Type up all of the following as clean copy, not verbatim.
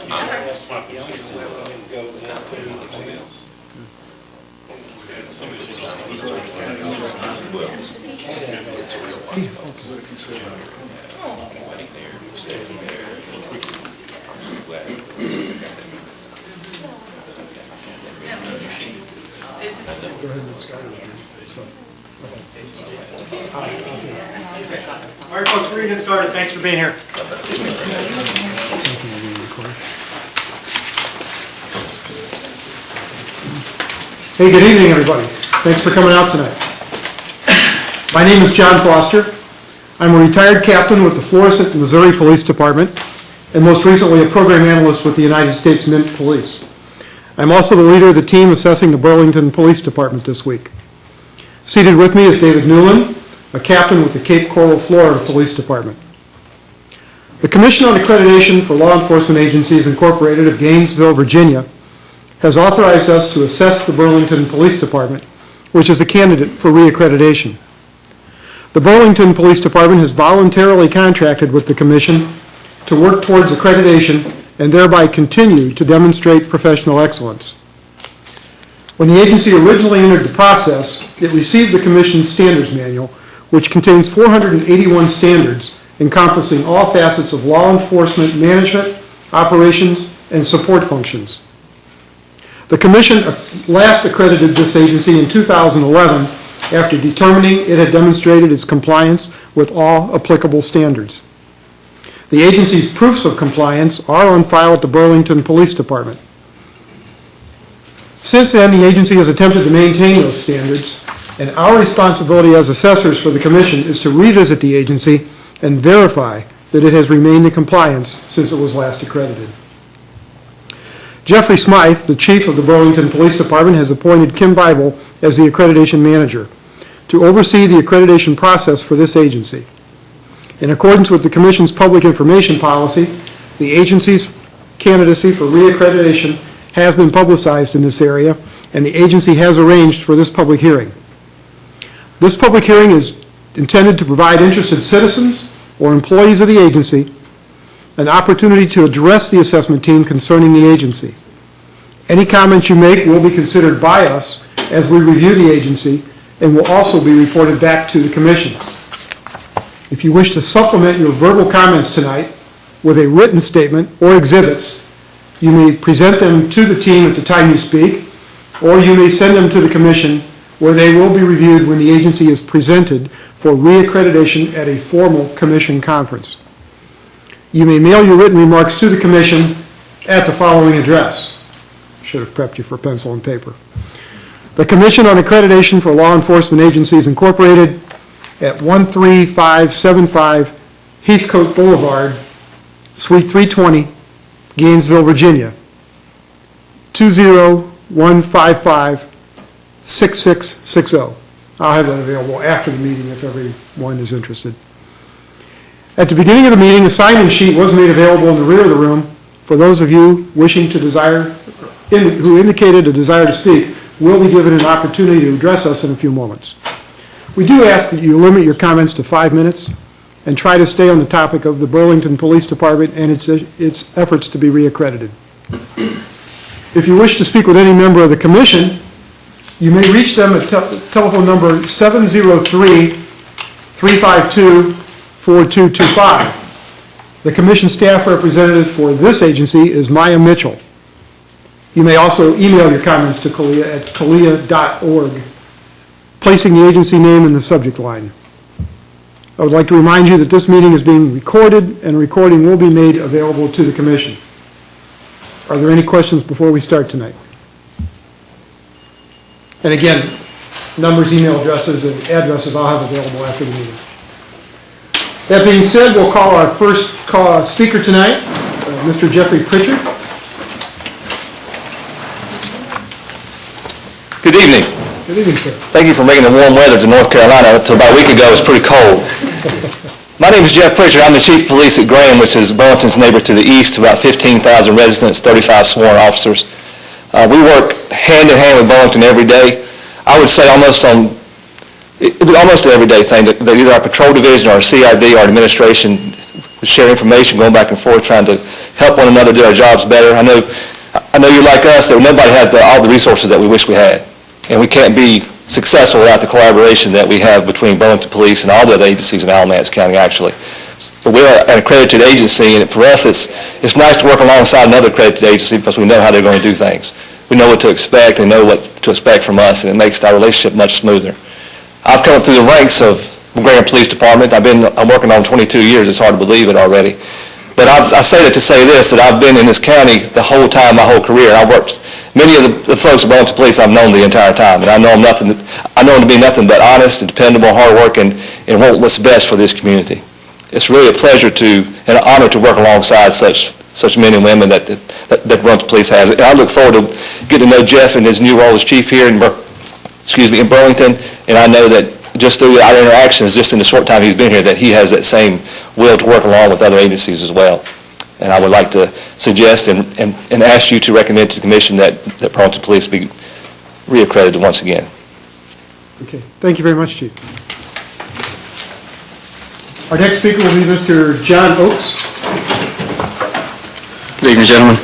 Go ahead and get started. All right, folks, we're going to get started. Thanks for being here. Hey, good evening, everybody. Thanks for coming out tonight. My name is John Foster. I'm a retired captain with the Florissant, Missouri Police Department, and most recently a program analyst with the United States Mint Police. I'm also the leader of the team assessing the Burlington Police Department this week. Seated with me is David Newland, a captain with the Cape Coral, Florida Police Department. The Commission on Accreditation for Law Enforcement Agencies Incorporated of Gainesville, Virginia, has authorized us to assess the Burlington Police Department, which is a candidate for re-accreditation. The Burlington Police Department has voluntarily contracted with the Commission to work towards accreditation and thereby continue to demonstrate professional excellence. When the agency originally entered the process, it received the Commission's Standards Manual, which contains 481 standards encompassing all facets of law enforcement management, operations, and support functions. The Commission last accredited this agency in 2011 after determining it had demonstrated its compliance with all applicable standards. The agency's proofs of compliance are on file at the Burlington Police Department. Since then, the agency has attempted to maintain those standards, and our responsibility as assessors for the Commission is to revisit the agency and verify that it has remained in compliance since it was last accredited. Jeffrey Smythe, the chief of the Burlington Police Department, has appointed Kim Bible as the accreditation manager to oversee the accreditation process for this agency. In accordance with the Commission's public information policy, the agency's candidacy for re-accreditation has been publicized in this area, and the agency has arranged for this public hearing. This public hearing is intended to provide interested citizens or employees of the agency an opportunity to address the assessment team concerning the agency. Any comments you make will be considered by us as we review the agency and will also be reported back to the Commission. If you wish to supplement your verbal comments tonight with a written statement or exhibits, you may present them to the team at the time you speak, or you may send them to the Commission where they will be reviewed when the agency is presented for re-accreditation at a formal Commission conference. You may mail your written remarks to the Commission at the following address. Should have prepped you for pencil and paper. The Commission on Accreditation for Law Enforcement Agencies Incorporated at 13575 Heathcote Boulevard, Suite 320, Gainesville, Virginia, 20155-6660. I'll have that available after the meeting if everyone is interested. At the beginning of the meeting, a sign-in sheet was made available in the rear of the room for those of you wishing to who indicated a desire to speak will be given an opportunity to address us in a few moments. We do ask that you limit your comments to 5 minutes and try to stay on the topic of the Burlington Police Department and its efforts to be re-accredited. If you wish to speak with any member of the Commission, you may reach them at telephone number 703-352-4225. The Commission staff representative for this agency is Maya Mitchell. You may also email your comments to CALEA at calea.org, placing the agency name in the subject line. I would like to remind you that this meeting is being recorded, and a recording will be made available to the Commission. Are there any questions before we start tonight? And again, numbers, email addresses, and addresses I'll have available after the meeting. That being said, we'll call our first speaker tonight, Mr. Jeffrey Pritchard. Good evening. Good evening, sir. Thank you for bringing the warm weather to North Carolina. Until about a week ago, it was pretty cold. My name is Jeff Pritchard. I'm the chief of police at Graham, which is Burlington's neighbor to the east, about 15,000 residents, 35 sworn officers. We work hand in hand with Burlington every day. I would say almost an everyday thing that either our patrol division or our CID or our administration share information, going back and forth, trying to help one another do our jobs better. I know you're like us, that nobody has all the resources that we wish we had. And we can't be successful without the collaboration that we have between Burlington Police and all the other agencies in Alamance County, actually. But we're an accredited agency, and for us, it's nice to work alongside another accredited agency because we know how they're going to do things. We know what to expect, they know what to expect from us, and it makes our relationship much smoother. I've come up through the ranks of the Graham Police Department. I'm working on 22 years. It's hard to believe it already. But I say that to say this, that I've been in this county the whole time, my whole career. I've worked, many of the folks at Burlington Police I've known the entire time, and I know them to be nothing but honest and dependable, hardworking, and want what's best for this community. It's really a pleasure and an honor to work alongside such men and women that Burlington Police has. And I look forward to getting to know Jeff in his new role as chief here in Burlington, and I know that just through our interactions, just in the short time he's been here, that he has that same will to work along with other agencies as well. And I would like to suggest and ask you to recommend to the commission that Burlington Police be reaccredited once again. Okay, thank you very much, Chief. Our next speaker will be Mr. John Oates. Good evening, gentlemen.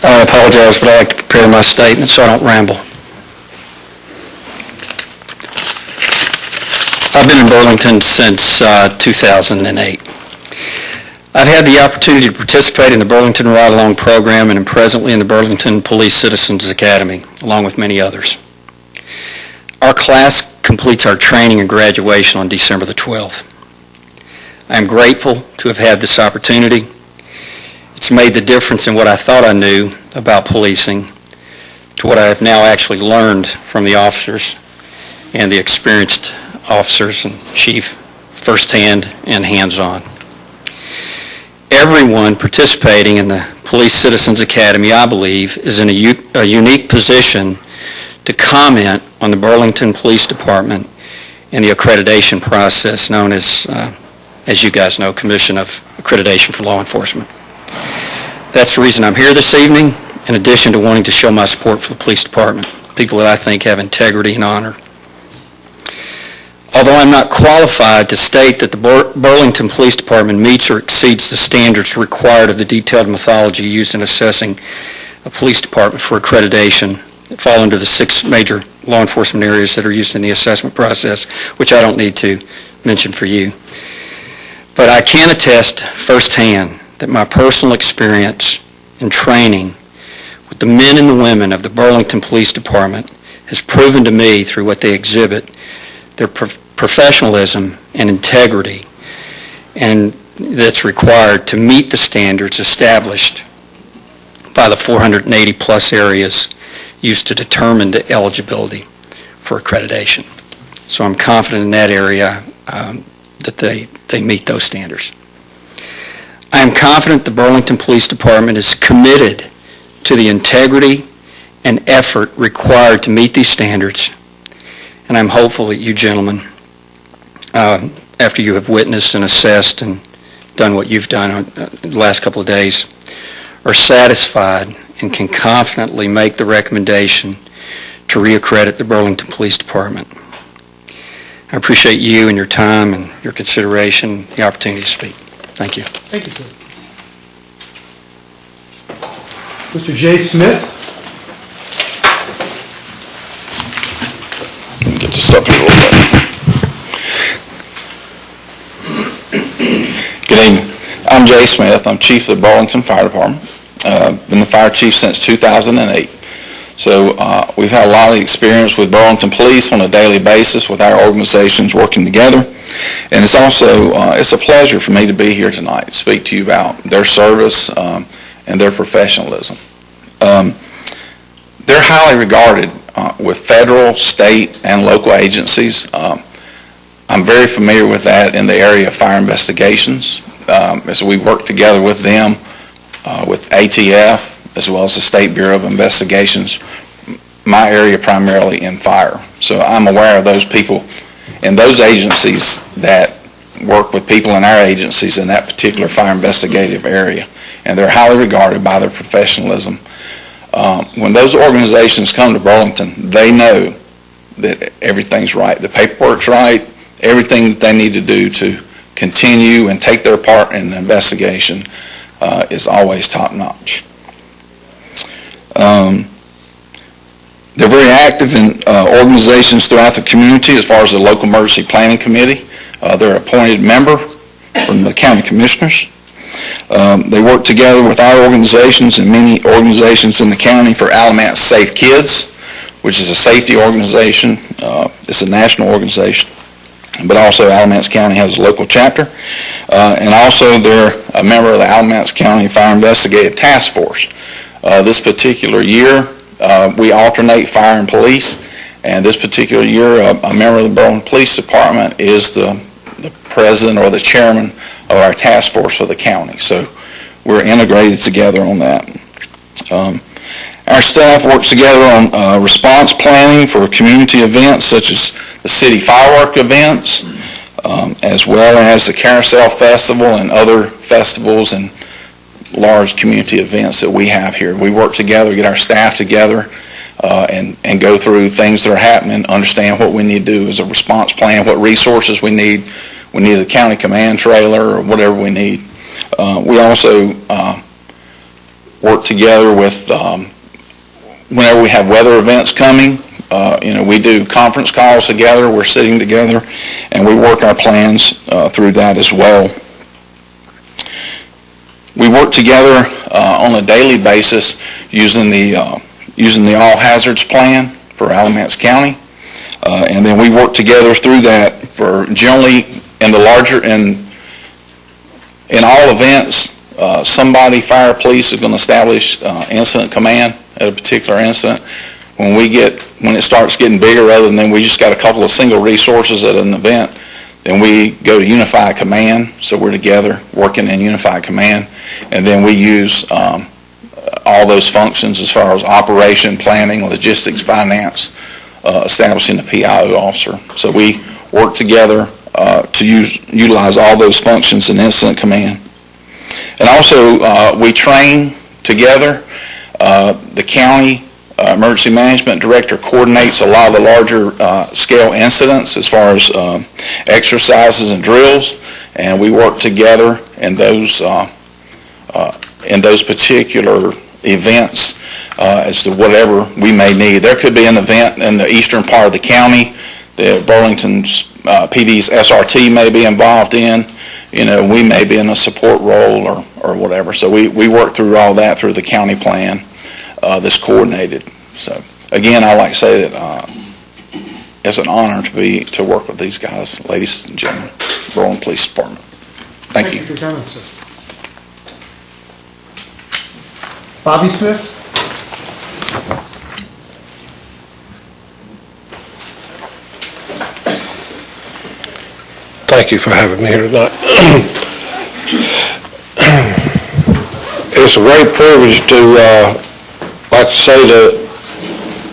I apologize, but I like to prepare my statement so I don't ramble. I've been in Burlington since 2008. I've had the opportunity to participate in the Burlington Ride-Along program and am presently in the Burlington Police Citizens Academy, along with many others. Our class completes our training and graduation on December the 12th. I am grateful to have had this opportunity. It's made the difference in what I thought I knew about policing to what I have now actually learned from the officers and the experienced officers and chief firsthand and hands-on. Everyone participating in the Police Citizens Academy, I believe, is in a unique position to comment on the Burlington Police Department and the accreditation process known as you guys know, Commission of Accreditation for Law Enforcement. That's the reason I'm here this evening, in addition to wanting to show my support for the police department, people that I think have integrity and honor. Although I'm not qualified to state that the Burlington Police Department meets or exceeds the standards required of the detailed methodology used in assessing a police department for accreditation that fall under the 6 major law enforcement areas that are used in the assessment process, which I don't need to mention for you. But I can attest firsthand that my personal experience and training with the men and the women of the Burlington Police Department has proven to me through what they exhibit their professionalism and integrity, and that's required to meet the standards established by the 480 plus areas used to determine the eligibility for accreditation. So I'm confident in that area that they meet those standards. I am confident the Burlington Police Department is committed to the integrity and effort required to meet these standards, and I'm hopeful that you gentlemen, after you have witnessed and assessed and done what you've done the last couple of days, are satisfied and can confidently make the recommendation to reaccredit the Burlington Police Department. I appreciate you and your time and your consideration, the opportunity to speak. Thank you. Thank you, sir. Mr. Jay Smith. Get this up here a little bit. Good evening. I'm Jay Smith. I'm chief of the Burlington Fire Department. Been the fire chief since 2008. So we've had a lot of experience with Burlington Police on a daily basis with our organizations working together. And it's also, it's a pleasure for me to be here tonight to speak to you about their service and their professionalism. They're highly regarded with federal, state, and local agencies. I'm very familiar with that in the area of fire investigations as we work together with them, with ATF, as well as the State Bureau of Investigations, my area primarily in fire. So I'm aware of those people and those agencies that work with people in our agencies in that particular fire investigative area, and they're highly regarded by their professionalism. When those organizations come to Burlington, they know that everything's right. The paperwork's right, everything that they need to do to continue and take their part in the investigation is always top-notch. They're very active in organizations throughout the community as far as the local emergency planning committee. They're an appointed member from the county commissioners. They work together with our organizations and many organizations in the county for Alamance Safe Kids, which is a safety organization. It's a national organization, but also Alamance County has a local chapter. And also they're a member of the Alamance County Fire Investigative Task Force. This particular year, we alternate fire and police, and this particular year, a member of the Burlington Police Department is the president or the chairman of our task force for the county. So we're integrated together on that. Our staff works together on response planning for community events such as the city firework events, as well as the Carousel Festival and other festivals and large community events that we have here. We work together, get our staff together, and go through things that are happening, understand what we need to do as a response plan, what resources we need. We need a county command trailer or whatever we need. We also work together with, whenever we have weather events coming, we do conference calls together, we're sitting together, and we work our plans through that as well. We work together on a daily basis using the all hazards plan for Alamance County, and then we work together through that for generally in the larger in all events. Somebody, fire, police, is going to establish incident command at a particular incident. When it starts getting bigger, rather than we just got a couple of single resources at an event, then we go to unified command. So we're together working in unified command. And then we use all those functions as far as operation, planning, logistics, finance, establishing the PIO officer. So we work together to utilize all those functions in incident command. And also we train together. The county emergency management director coordinates a lot of the larger scale incidents as far as exercises and drills, and we work together in those particular events as to whatever we may need. There could be an event in the eastern part of the county that Burlington's PD's SRT may be involved in. We may be in a support role or whatever. So we work through all that through the county plan that's coordinated. So again, I like to say that it's an honor to work with these guys, ladies and gentlemen, Burlington Police Department. Thank you. Thank you for your comments, sir. Bobby Smith? Thank you for having me here tonight. It's a great privilege to, like I say, to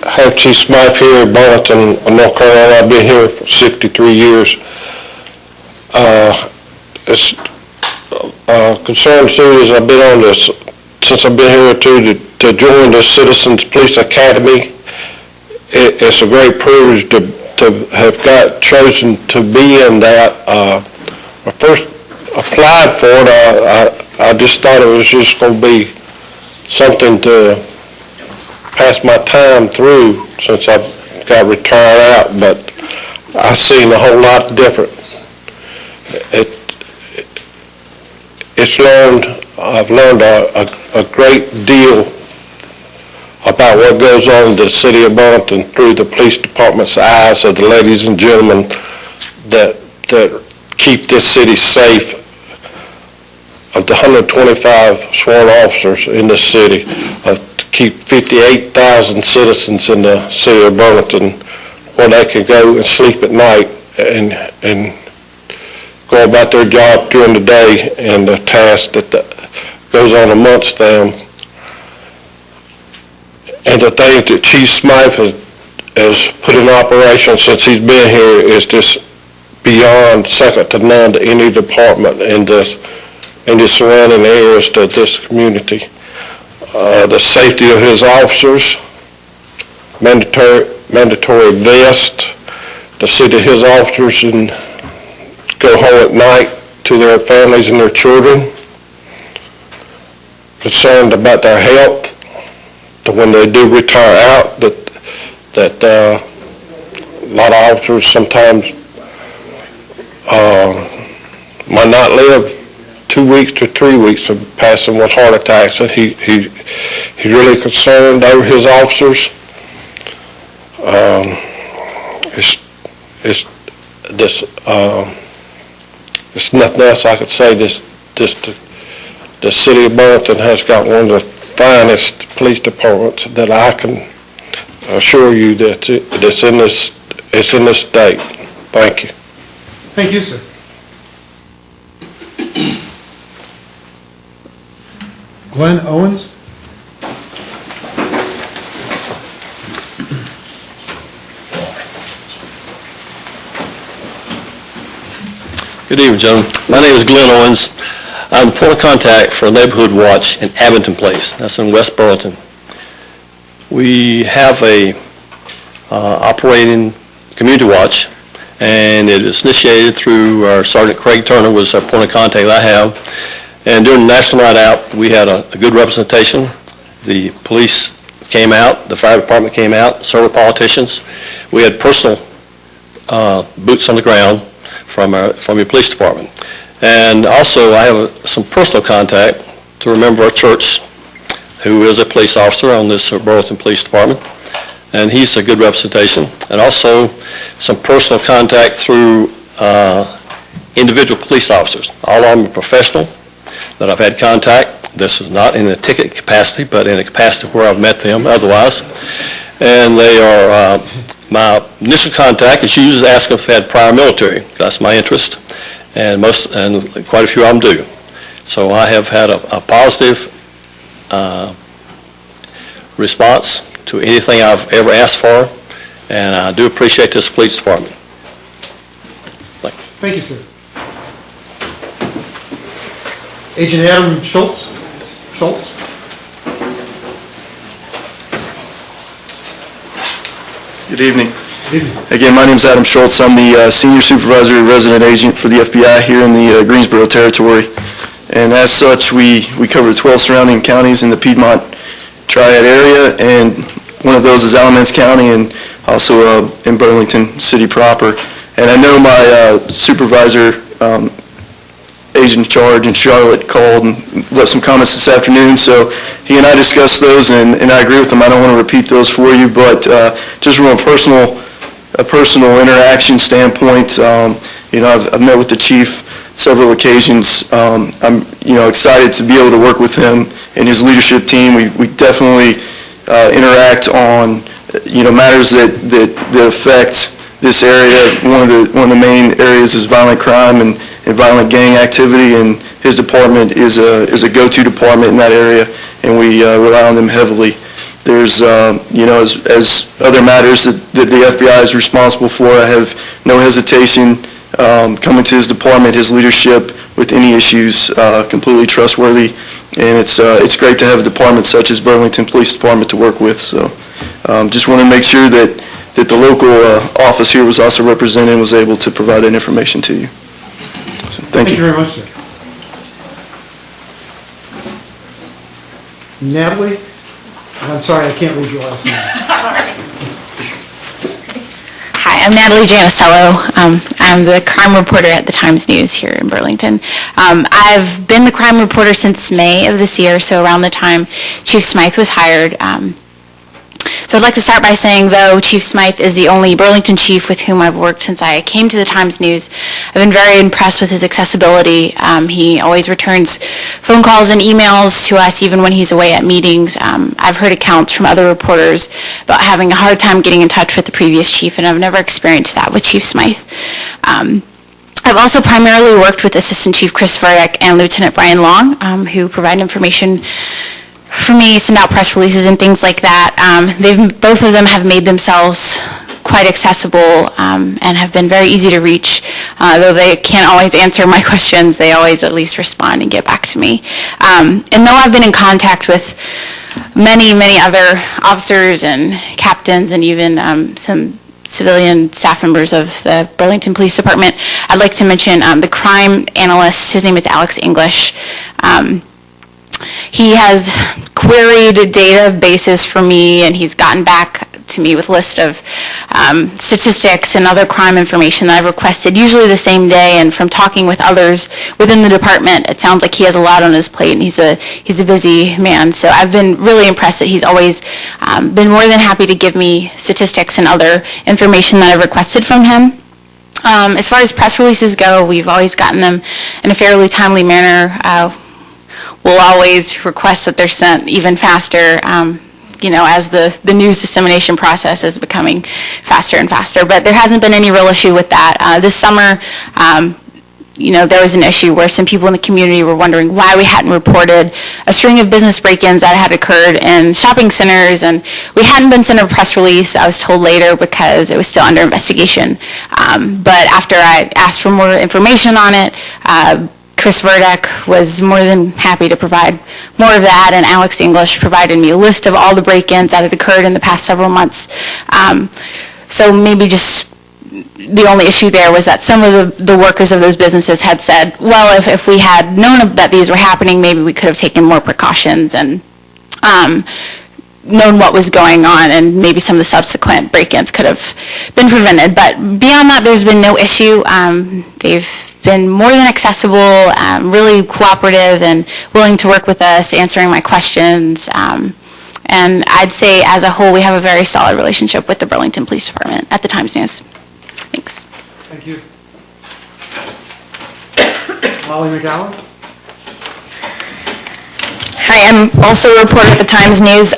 have Chief Smythe here in Burlington, North Carolina. I've been here for 63 years. It's concern too is I've been on this since I've been here too to join the Citizens Police Academy. It's a great privilege to have got chosen to be in that. When I first applied for it, I just thought it was just going to be something to pass my time through since I got retired out, but I've seen a whole lot different. I've learned a great deal about what goes on in the city of Burlington through the police department's eyes of the ladies and gentlemen that keep this city safe. Of the 125 sworn officers in the city, to keep 58,000 citizens in the city of Burlington where they can go and sleep at night and go about their job during the day and the task that goes on amongst them. And the thing that Chief Smythe has put in operation since he's been here is just beyond second to none to any department in the surrounding areas to this community. The safety of his officers, mandatory vest, to see that his officers and go home at night to their families and their children, concerned about their health, that when they do retire out, that a lot of officers sometimes might not live 2 weeks to 3 weeks of passing with heart attacks, and he's really concerned over his officers. It's nothing else I could say. The city of Burlington has got one of the finest police departments that I can assure you that it's in this state. Thank you. Thank you, sir. Glenn Owens? Good evening, gentlemen. My name is Glenn Owens. I'm the point of contact for Neighborhood Watch in Abington Place. That's in West Burlington. We have a operating community watch, and it is initiated through our Sergeant Craig Turner, was our point of contact that I have. And during the National Night Out, we had a good representation. The police came out, the fire department came out, several politicians. We had personal boots on the ground from your police department. And also, I have some personal contact to a member of our church who is a police officer on this Burlington Police Department, and he's a good representation. And also, some personal contact through individual police officers. All of them are professional that I've had contact. This is not in a ticket capacity, but in a capacity where I've met them otherwise. And they are, my initial contact is usually asking if they had prior military. That's my interest. And quite a few of them do. So I have had a positive response to anything I've ever asked for, and I do appreciate this police department. Thank you, sir. Agent Adam Schultz? Good evening. Good evening. Again, my name is Adam Schultz. I'm the Senior Supervisory Resident Agent for the FBI here in the Greensboro Territory. And as such, we cover 12 surrounding counties in the Piedmont Triad area, and one of those is Alamance County, and also in Burlington City proper. And I know my supervisor, agent in charge in Charlotte, called and left some comments this afternoon, so he and I discussed those, and I agree with them. I don't want to repeat those for you, but just from a personal interaction standpoint, I've met with the chief several occasions. I'm excited to be able to work with him and his leadership team. We definitely interact on matters that affect this area. One of the main areas is violent crime and violent gang activity, and his department is a go-to department in that area, and we rely on them heavily. There's, as other matters that the FBI is responsible for, I have no hesitation coming to his department, his leadership, with any issues, completely trustworthy, and it's great to have a department such as Burlington Police Department to work with. So just want to make sure that the local office here was also represented and was able to provide that information to you. So, thank you. Thank you very much, sir. Natalie? I'm sorry, I can't read your last name. Hi, I'm Natalie Genocello. I'm the crime reporter at the Times News here in Burlington. I've been the crime reporter since May of this year, so around the time Chief Smythe was hired. So I'd like to start by saying, though Chief Smythe is the only Burlington chief with whom I've worked since I came to the Times News, I've been very impressed with his accessibility. He always returns phone calls and emails to us even when he's away at meetings. I've heard accounts from other reporters about having a hard time getting in touch with the previous chief, and I've never experienced that with Chief Smythe. I've also primarily worked with Assistant Chief Chris Verdick and Lieutenant Brian Long, who provide information for me, send out press releases and things like that. Both of them have made themselves quite accessible and have been very easy to reach. Though they can't always answer my questions, they always at least respond and get back to me. And though I've been in contact with many other officers and captains and even some civilian staff members of the Burlington Police Department. I'd like to mention the crime analyst. His name is Alex English. He has queried databases for me, and he's gotten back to me with a list of statistics and other crime information that I've requested, usually the same day. And from talking with others within the department, it sounds like he has a lot on his plate, and he's a busy man. So I've been really impressed that he's always been more than happy to give me statistics and other information that I've requested from him. As far as press releases go, we've always gotten them in a fairly timely manner. We'll always request that they're sent even faster, as the news dissemination process is becoming faster and faster. But there hasn't been any real issue with that. This summer, there was an issue where some people in the community were wondering why we hadn't reported a string of business break-ins that had occurred in shopping centers, and we hadn't been sent a press release. I was told later because it was still under investigation. But after I asked for more information on it, Chris Verdeck was more than happy to provide more of that, and Alex English provided me a list of all the break-ins that had occurred in the past several months. So maybe just the only issue there was that some of the workers of those businesses had said, well, if we had known that these were happening, maybe we could have taken more precautions and known what was going on, and maybe some of the subsequent break-ins could have been prevented. But beyond that, there's been no issue. They've been more than accessible, really cooperative and willing to work with us, answering my questions. And I'd say as a whole, we have a very solid relationship with the Burlington Police Department at the Times News. Thanks. Thank you. Molly McAllen? Hi, I'm also a reporter at the Times News.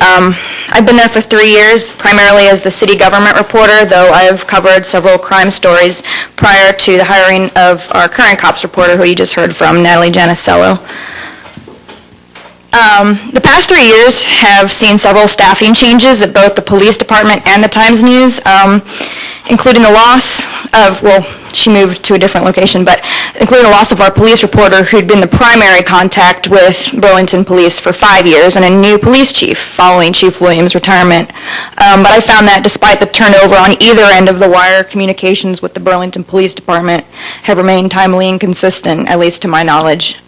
I've been there for 3 years, primarily as the city government reporter, though I've covered several crime stories prior to the hiring of our current cops reporter, who you just heard from, Natalie Genocello. The past 3 years have seen several staffing changes at both the police department and the Times News, including the loss of, well, she moved to a different location, but including the loss of our police reporter who'd been the primary contact with Burlington Police for 5 years, and a new police chief following Chief Williams' retirement. But I found that despite the turnover on either end of the wire, communications with the Burlington Police Department have remained timely and consistent, at least to my knowledge.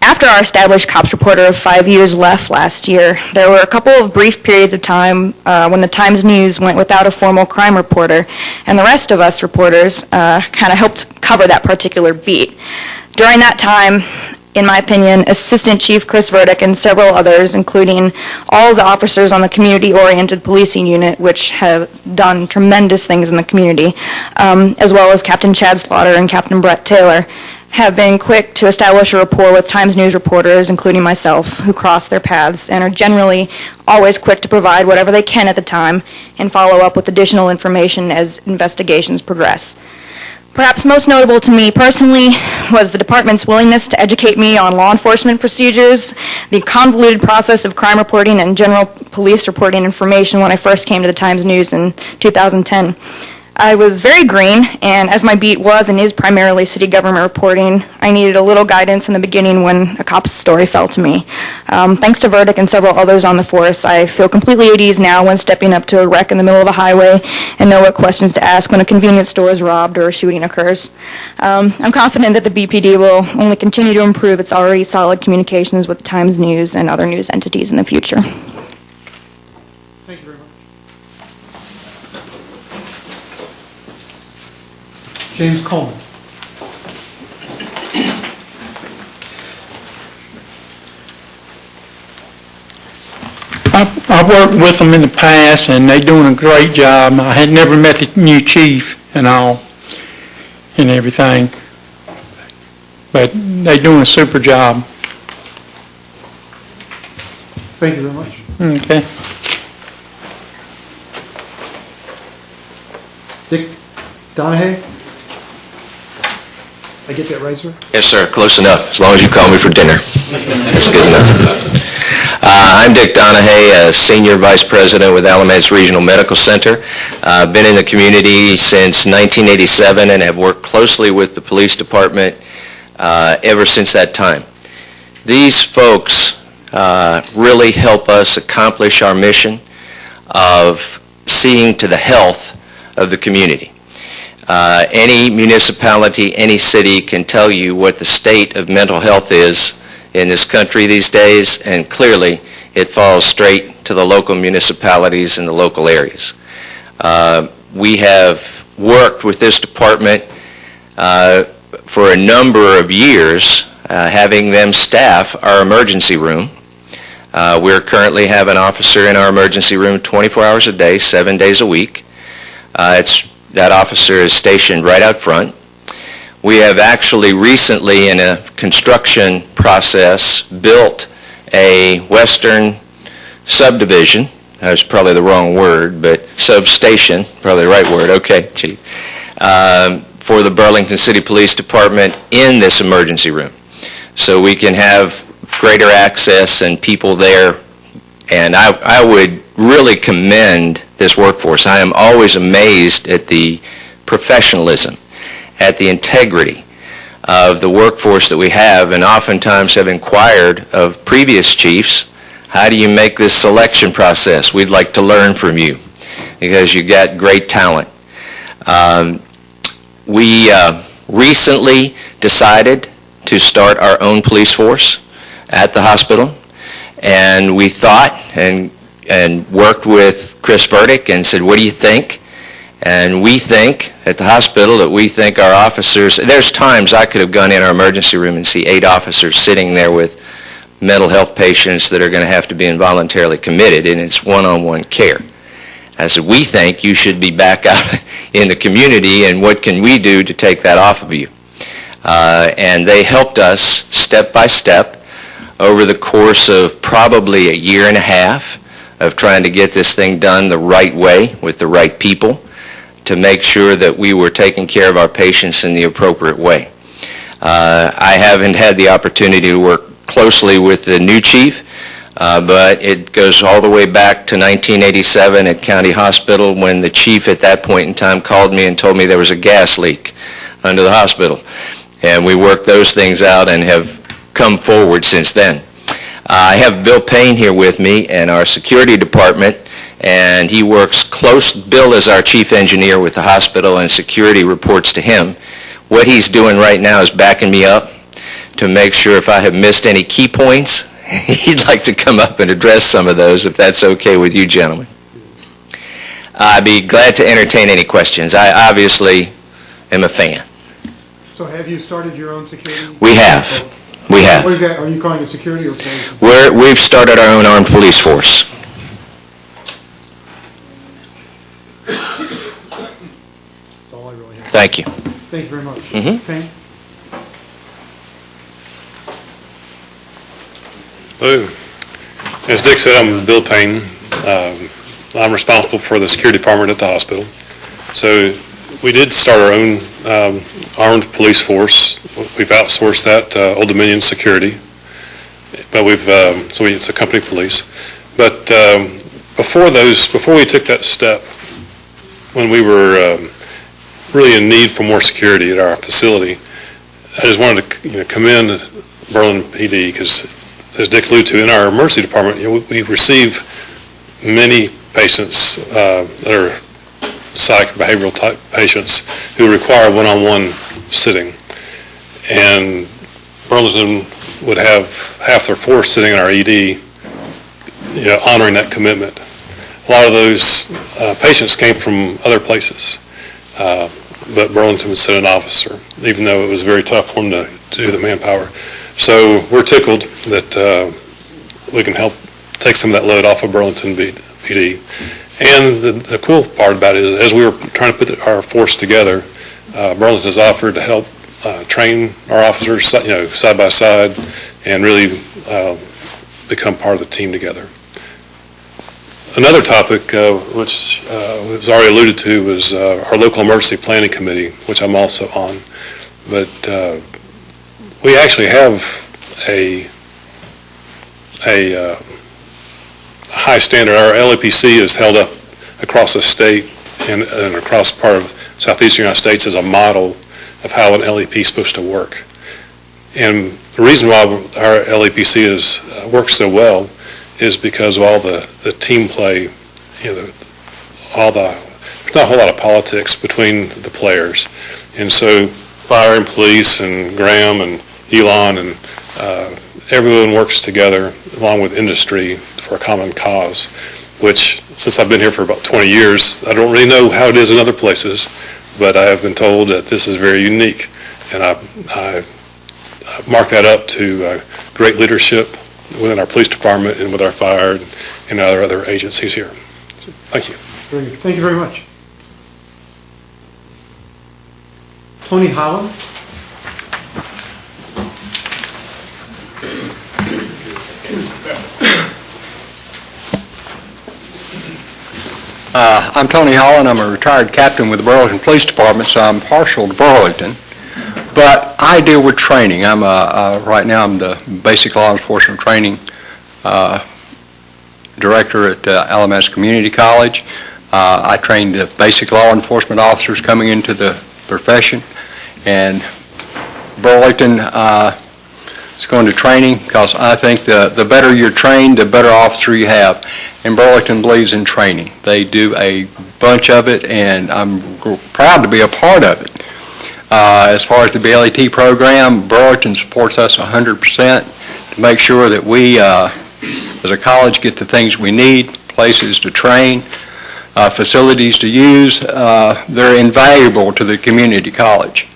After our established cops reporter of 5 years left last year, there were a couple of brief periods of time when the Times News went without a formal crime reporter, and the rest of us reporters kind of helped cover that particular beat. During that time, in my opinion, Assistant Chief Chris Verdeck and several others, including all of the officers on the community-oriented policing unit, which have done tremendous things in the community, as well as Captain Chad Slaughter and Captain Brett Taylor, have been quick to establish a rapport with Times News reporters, including myself, who cross their paths and are generally always quick to provide whatever they can at the time and follow up with additional information as investigations progress. Perhaps most notable to me personally was the department's willingness to educate me on law enforcement procedures, the convoluted process of crime reporting and general police reporting information when I first came to the Times News in 2010. I was very green, and as my beat was and is primarily city government reporting, I needed a little guidance in the beginning when a cop's story fell to me. Thanks to Verdeck and several others on the force, I feel completely at ease now when stepping up to a wreck in the middle of a highway and know what questions to ask when a convenience store is robbed or a shooting occurs. I'm confident that the BPD will only continue to improve its already solid communications with the Times News and other news entities in the future. Thank you very much. James Coleman. I've worked with them in the past, and they're doing a great job. I had never met the new chief and all, and everything, but they're doing a super job. Thank you very much. Okay. Dick Donahue? I get that right, sir? Yes, sir, close enough, as long as you call me for dinner. That's good enough. I'm Dick Donahue, Senior Vice President with Alamance Regional Medical Center. I've been in the community since 1987 and have worked closely with the police department ever since that time. These folks really help us accomplish our mission of seeing to the health of the community. Any municipality, any city can tell you what the state of mental health is in this country these days, and clearly it falls straight to the local municipalities and the local areas. We have worked with this department for a number of years, having them staff our emergency room. We currently have an officer in our emergency room 24 hours a day, 7 days a week. That officer is stationed right out front. We have actually recently, in a construction process, built a western subdivision. That's probably the wrong word, but substation, probably the right word. Okay, Chief. For the Burlington City Police Department in this emergency room. So we can have greater access and people there. And I would really commend this workforce. I am always amazed at the professionalism, at the integrity of the workforce that we have, and oftentimes have inquired of previous chiefs, how do you make this selection process? We'd like to learn from you because you got great talent. We recently decided to start our own police force at the hospital, and we thought and worked with Chris Verdick and said, what do you think? And we think at the hospital that we think our officers, there's times I could have gone in our emergency room and see 8 officers sitting there with mental health patients that are going to have to be involuntarily committed, and it's one-on-one care. I said, we think you should be back out in the community, and what can we do to take that off of you? And they helped us step by step over the course of probably a year and a half of trying to get this thing done the right way with the right people to make sure that we were taking care of our patients in the appropriate way. I haven't had the opportunity to work closely with the new chief, but it goes all the way back to 1987 at County Hospital when the chief at that point in time called me and told me there was a gas leak under the hospital. And we worked those things out and have come forward since then. I have Bill Payne here with me in our security department, and he works close. Bill is our chief engineer with the hospital, and security reports to him. What he's doing right now is backing me up to make sure if I have missed any key points, he'd like to come up and address some of those, if that's okay with you gentlemen. I'd be glad to entertain any questions. I obviously am a fan. So have you started your own security? We have. We have. What is that? Are you calling it security or police? We've started our own armed police force. That's all I really have. Thank you. Thank you very much. Mhm. Payne? Hello. As Dick said, I'm Bill Payne. I'm responsible for the security department at the hospital. So we did start our own armed police force. We've outsourced that to Old Dominion Security, but it's a company police. But before we took that step, when we were really in need for more security at our facility, I just wanted to commend Burlington PD because, as Dick alluded to, in our emergency department, we receive many patients that are psych behavioral type patients who require one-on-one sitting. And Burlington would have half their force sitting in our ED, honoring that commitment. A lot of those patients came from other places, but Burlington would send an officer, even though it was very tough for them to do the manpower. So we're tickled that we can help take some of that load off of Burlington PD. And the cool part about it is, as we were trying to put our force together, Burlington has offered to help train our officers, side by side, and really become part of the team together. Another topic, which was already alluded to, was our local emergency planning committee, which I'm also on. But we actually have a high standard. Our LAPC is held up across the state and across part of southeastern United States as a model of how an LAP is supposed to work. And the reason why our LAPC works so well is because of all the team play, there's not a whole lot of politics between the players. And so fire and police and Graham and Elon and everyone works together along with industry for a common cause, which, since I've been here for about 20 years, I don't really know how it is in other places, but I have been told that this is very unique. And I mark that up to great leadership within our police department and with our fire and our other agencies here. So, thank you. Very good. Thank you very much. Tony Holland? I'm Tony Holland. I'm a retired captain with the Burlington Police Department, so I'm partial to Burlington. But I deal with training. Right now I'm the Basic Law Enforcement Training Director at LMS Community College. I train the basic law enforcement officers coming into the profession. And Burlington is going to training because I think the better you're trained, the better officer you have. And Burlington believes in training. They do a bunch of it, and I'm proud to be a part of it. As far as the BLET program, Burlington supports us 100% to make sure that we, as a college, get the things we need, places to train, facilities to use. They're invaluable to the community college.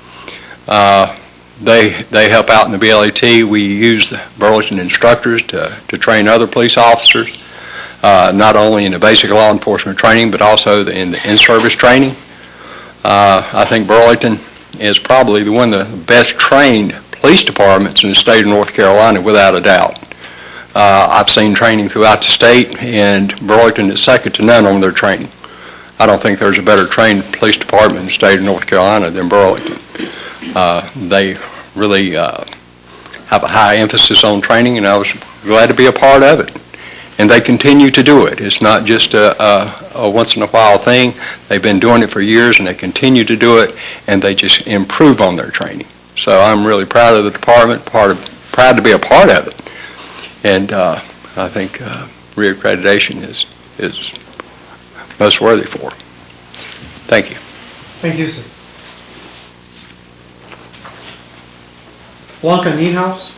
They help out in the BLET. We use the Burlington instructors to train other police officers, not only in the basic law enforcement training, but also in the in-service training. I think Burlington is probably one of the best trained police departments in the state of North Carolina, without a doubt. I've seen training throughout the state, and Burlington is second to none on their training. I don't think there's a better trained police department in the state of North Carolina than Burlington. They really have a high emphasis on training, and I was glad to be a part of it. And they continue to do it. It's not just a once-in-a-while thing. They've been doing it for years, and they continue to do it, and they just improve on their training. So I'm really proud of the department, proud to be a part of it. And I think Re-Accreditation is most worthy for it. Thank you. Thank you, sir. Blanca Nienhuis?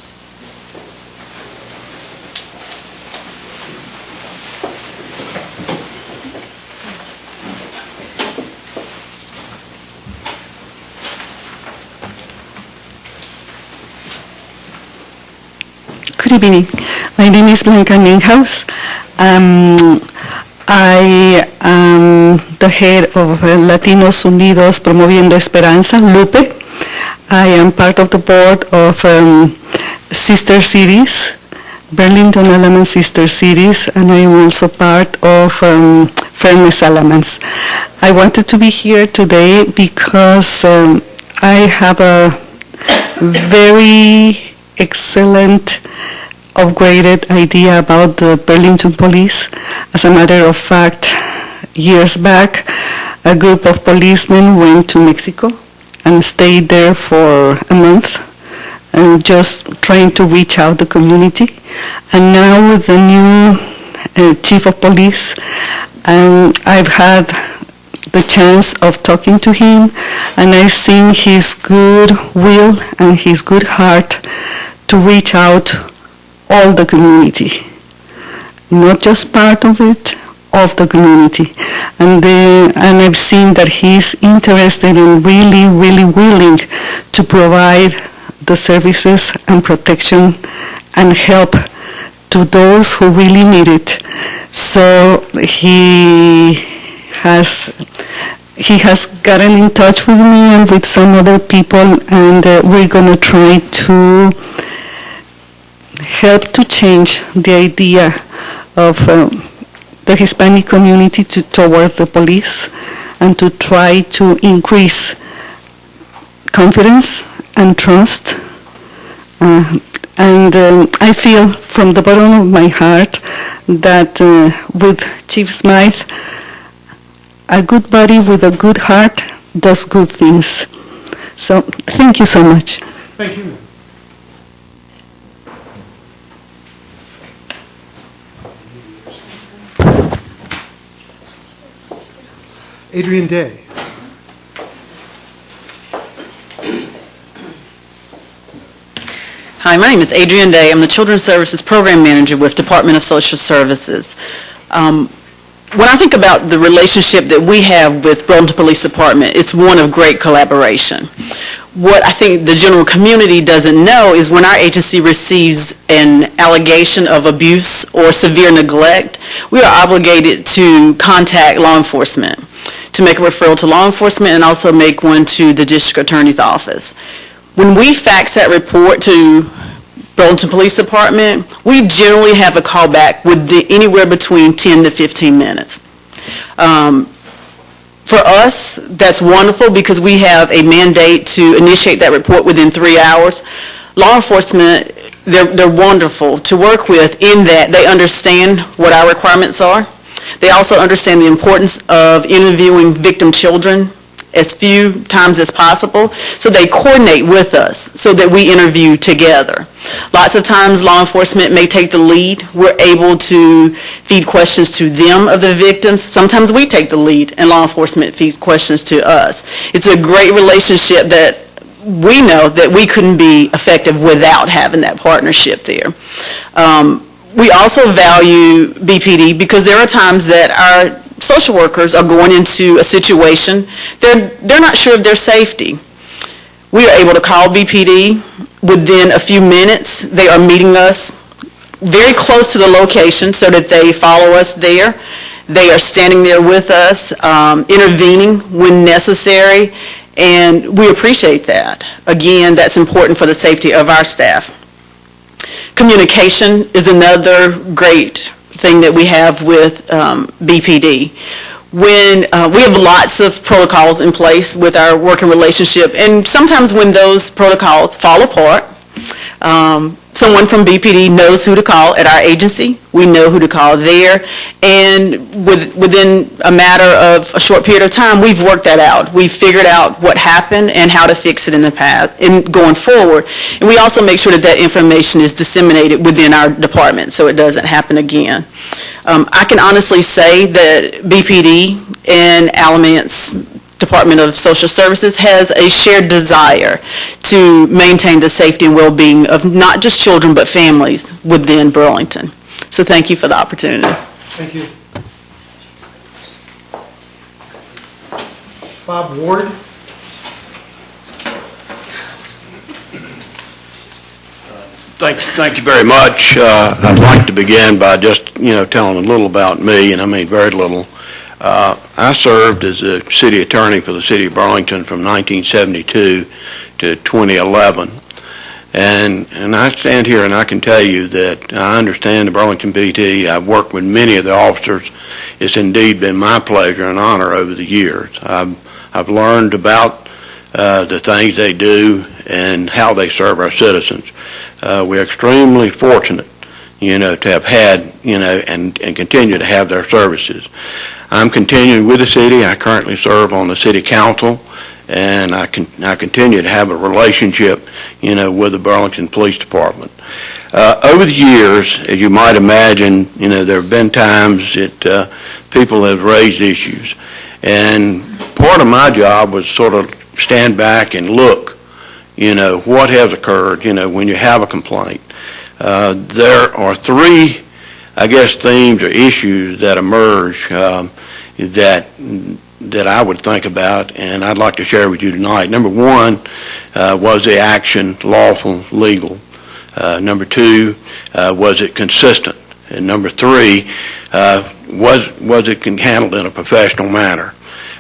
Good evening. My name is Blanca Nienhuis. I am the head of Latinos Unidos Promoviendo Esperanza, Lupe. I am part of the board of Sister Cities, Burlington Elements Sister Cities, and I am also part of Fairness Elements. I wanted to be here today because I have a very excellent upgraded idea about the Burlington Police. As a matter of fact, years back, a group of policemen went to Mexico and stayed there for a month, and just trying to reach out the community. And now with the new chief of police, I've had the chance of talking to him, and I've seen his good will and his good heart to reach out all the community, not just part of it, of the community. And I've seen that he's interested and really, really willing to provide the services and protection and help to those who really need it. So he has gotten in touch with me and with some other people, and we're going to try to help to change the idea of the Hispanic community towards the police, and to try to increase confidence and trust. And I feel from the bottom of my heart that with Chief Smythe, a good body with a good heart does good things. So thank you so much. Thank you. Adrian Day. Hi, my name is Adrian Day. I'm the Children's Services Program Manager with Department of Social Services. When I think about the relationship that we have with Burlington Police Department, it's one of great collaboration. What I think the general community doesn't know is when our agency receives an allegation of abuse or severe neglect, we are obligated to contact law enforcement, to make a referral to law enforcement and also make one to the district attorney's office. When we fax that report to Burlington Police Department, we generally have a callback with anywhere between 10 to 15 minutes. For us, that's wonderful because we have a mandate to initiate that report within 3 hours. Law enforcement, they're wonderful to work with in that they understand what our requirements are. They also understand the importance of interviewing victim children as few times as possible, so they coordinate with us so that we interview together. Lots of times law enforcement may take the lead. We're able to feed questions to them of the victims. Sometimes we take the lead and law enforcement feeds questions to us. It's a great relationship that we know that we couldn't be effective without having that partnership there. We also value BPD because there are times that our social workers are going into a situation, they're not sure of their safety. We are able to call BPD within a few minutes. They are meeting us very close to the location so that they follow us there. They are standing there with us, intervening when necessary, and we appreciate that. Again, that's important for the safety of our staff. Communication is another great thing that we have with BPD. When we have lots of protocols in place with our working relationship, and sometimes when those protocols fall apart, someone from BPD knows who to call at our agency. We know who to call there, and within a matter of a short period of time, we've worked that out. We've figured out what happened and how to fix it in the past, and going forward. And we also make sure that that information is disseminated within our department so it doesn't happen again. I can honestly say that BPD and Alamante's Department of Social Services has a shared desire to maintain the safety and well-being of not just children but families within Burlington. So thank you for the opportunity. Thank you. Bob Ward. Thank you very much. I'd like to begin by just, telling a little about me, and I mean very little. I served as a city attorney for the city of Burlington from 1972 to 2011. And I stand here and I can tell you that I understand the Burlington PD. I've worked with many of the officers. It's indeed been my pleasure and honor over the years. I've learned about the things they do and how they serve our citizens. We're extremely fortunate, to have had, and continue to have their services. I'm continuing with the city. I currently serve on the city council, and I continue to have a relationship, with the Burlington Police Department. Over the years, as you might imagine, there have been times that people have raised issues, and part of my job was sort of stand back and look, what has occurred, when you have a complaint. There are three, themes or issues that emerge that I would think about, and I'd like to share with you tonight. Number one, was the action lawful, legal? Number two, was it consistent? And number three, was it handled in a professional manner?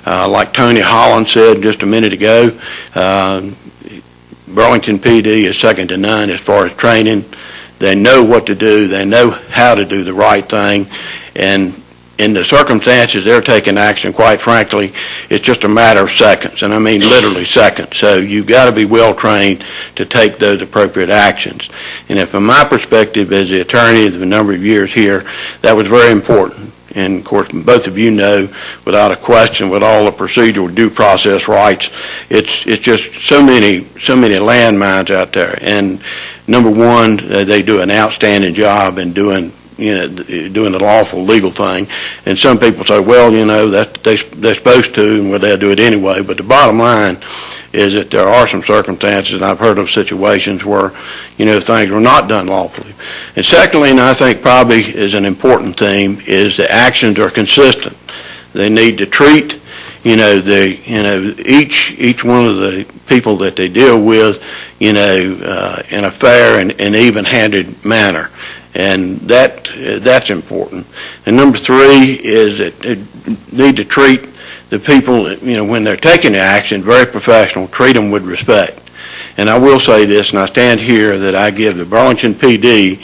Like Tony Holland said just a minute ago, Burlington PD is second to none as far as training. They know what to do. They know how to do the right thing. And in the circumstances they're taking action, quite frankly, it's just a matter of seconds, and I mean literally seconds. So you've got to be well trained to take those appropriate actions. And from my perspective as the attorney of a number of years here, that was very important. And of course, both of you know, without a question, with all the procedural due process rights, it's just so many landmines out there. And number one, they do an outstanding job in doing doing the lawful legal thing. And some people say, well, that they're supposed to, and well, they'll do it anyway. But the bottom line is that there are some circumstances, and I've heard of situations where, things were not done lawfully. And secondly, and I think probably is an important theme, is the actions are consistent. They need to treat, each one of the people that they deal with, in a fair and even-handed manner. And that's important. And number three is that they need to treat the people, when they're taking the action, very professional, treat them with respect. And I will say this, and I stand here, that I give the Burlington PD,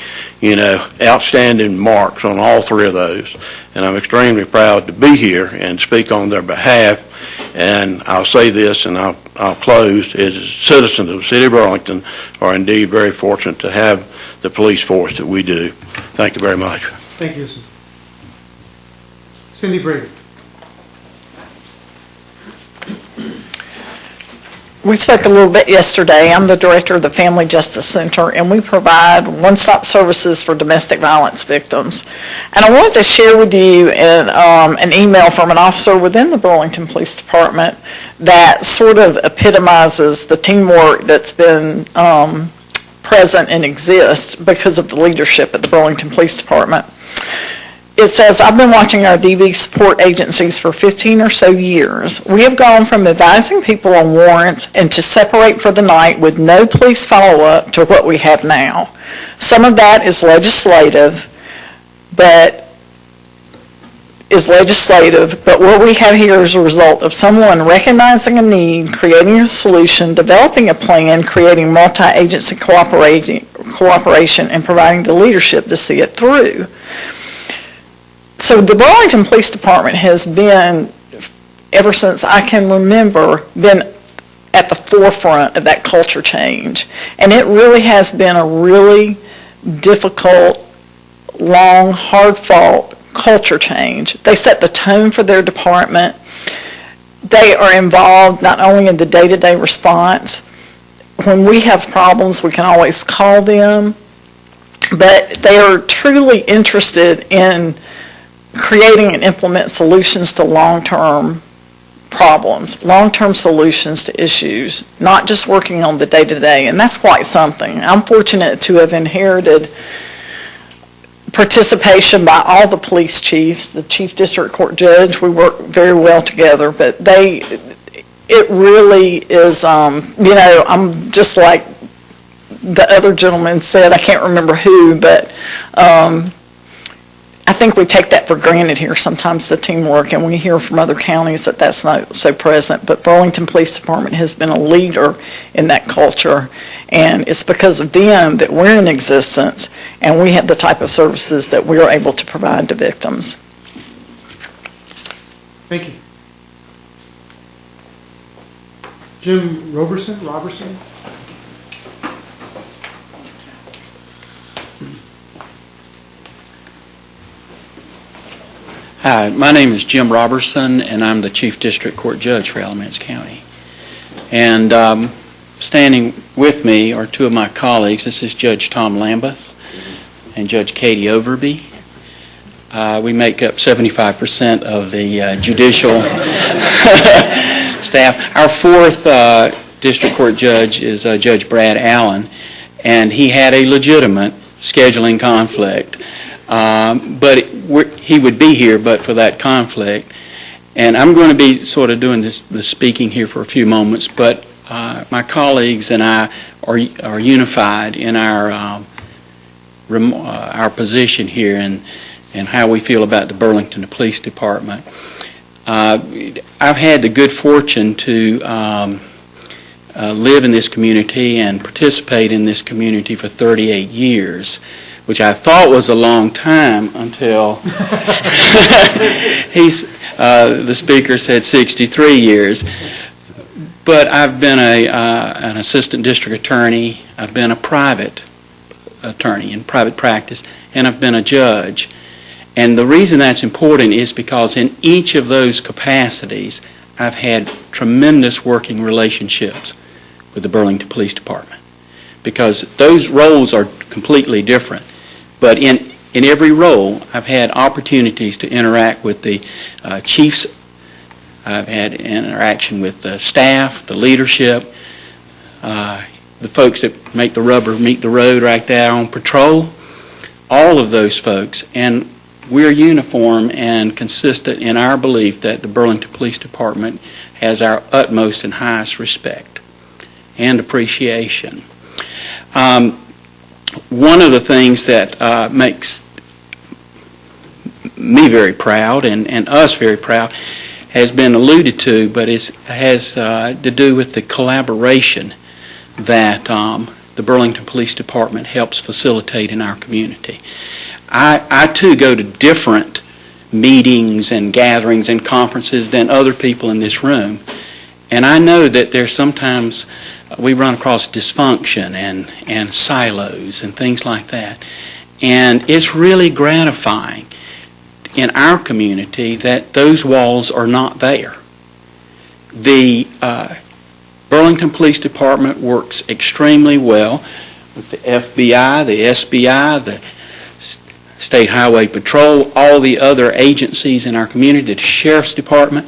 outstanding marks on all three of those. And I'm extremely proud to be here and speak on their behalf. And I'll say this, and I'll close, as citizens of the city of Burlington are indeed very fortunate to have the police force that we do. Thank you very much. Thank you. Cindy Brady. We spoke a little bit yesterday. I'm the director of the Family Justice Center, and we provide one-stop services for domestic violence victims. And I wanted to share with you an email from an officer within the Burlington Police Department that sort of epitomizes the teamwork that's been present and exists because of the leadership at the Burlington Police Department. It says, I've been watching our DV support agencies for 15 or so years. We have gone from advising people on warrants and to separate for the night with no police follow-up to what we have now. Some of that is legislative, but what we have here is a result of someone recognizing a need, creating a solution, developing a plan, creating multi-agency cooperation, and providing the leadership to see it through. So the Burlington Police Department has been, ever since I can remember, been at the forefront of that culture change. And it really has been a really difficult, long, hard-fought culture change. They set the tone for their department. They are involved not only in the day-to-day response. When we have problems, we can always call them. But they are truly interested in creating and implement solutions to long-term problems, long-term solutions to issues, not just working on the day-to-day, and that's quite something. I'm fortunate to have inherited participation by all the police chiefs, the chief district court judge. We work very well together, but it really is, I'm just like the other gentleman said, I can't remember who, but I think we take that for granted here sometimes, the teamwork, and we hear from other counties that that's not so present. But Burlington Police Department has been a leader in that culture, and it's because of them that we're in existence and we have the type of services that we're able to provide to victims. Thank you. Jim Roberson? Hi, my name is Jim Robertson, and I'm the Chief District Court Judge for Alamance County. And standing with me are two of my colleagues. This is Judge Tom Lambert and Judge Katie Everby. We make up 75% of the judicial staff. Our fourth District Court Judge is Judge Brad Allen, and he had a legitimate scheduling conflict. But he would be here but for that conflict. And I'm going to be sort of doing the speaking here for a few moments, but my colleagues and I are unified in our position here and how we feel about the Burlington Police Department. I've had the good fortune to live in this community and participate in this community for 38 years. Which I thought was a long time until the speaker said 63 years. But I've been an assistant district attorney, I've been a private attorney in private practice, and I've been a judge. And the reason that's important is because in each of those capacities, I've had tremendous working relationships with the Burlington Police Department. Because those roles are completely different. But in in every role, I've had opportunities to interact with the chiefs. I've had interaction with the staff, the leadership, the folks that make the rubber meet the road right there on patrol, all of those folks. And we're uniform and consistent in our belief that the Burlington Police Department has our utmost and highest respect and appreciation. One of the things that makes me very proud and us very proud has been alluded to, but it has to do with the collaboration that the Burlington Police Department helps facilitate in our community. I too go to different meetings and gatherings and conferences than other people in this room, and I know that there's sometimes we run across dysfunction and silos and things like that, and it's really gratifying in our community that those walls are not there. The Burlington Police Department works extremely well with the FBI, the SBI, the State Highway Patrol, all the other agencies in our community, the Sheriff's Department.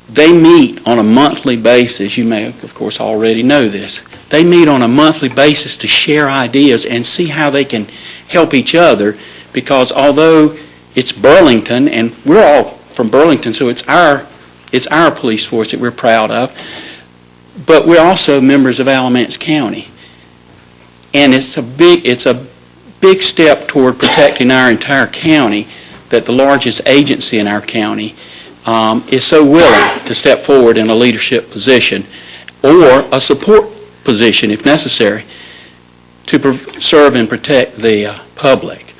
They meet on a monthly basis. You may, of course, already know this. They meet on a monthly basis to share ideas and see how they can help each other, because although it's Burlington, and we're all from Burlington, so it's our police force that we're proud of, but we're also members of Alamance County. And it's a big step toward protecting our entire county that the largest agency in our county is so willing to step forward in a leadership position or a support position, if necessary, to serve and protect the public.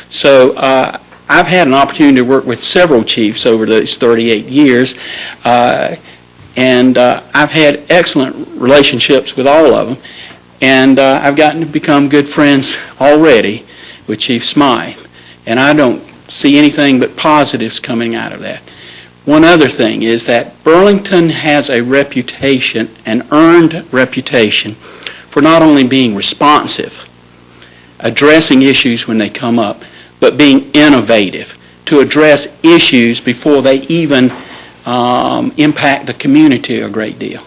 So I've had an opportunity to work with several chiefs over those 38 years, and I've had excellent relationships with all of them, and I've gotten to become good friends already with Chief Smythe, and I don't see anything but positives coming out of that. One other thing is that Burlington has a reputation, an earned reputation, for not only being responsive, addressing issues when they come up, but being innovative to address issues before they even impact the community a great deal.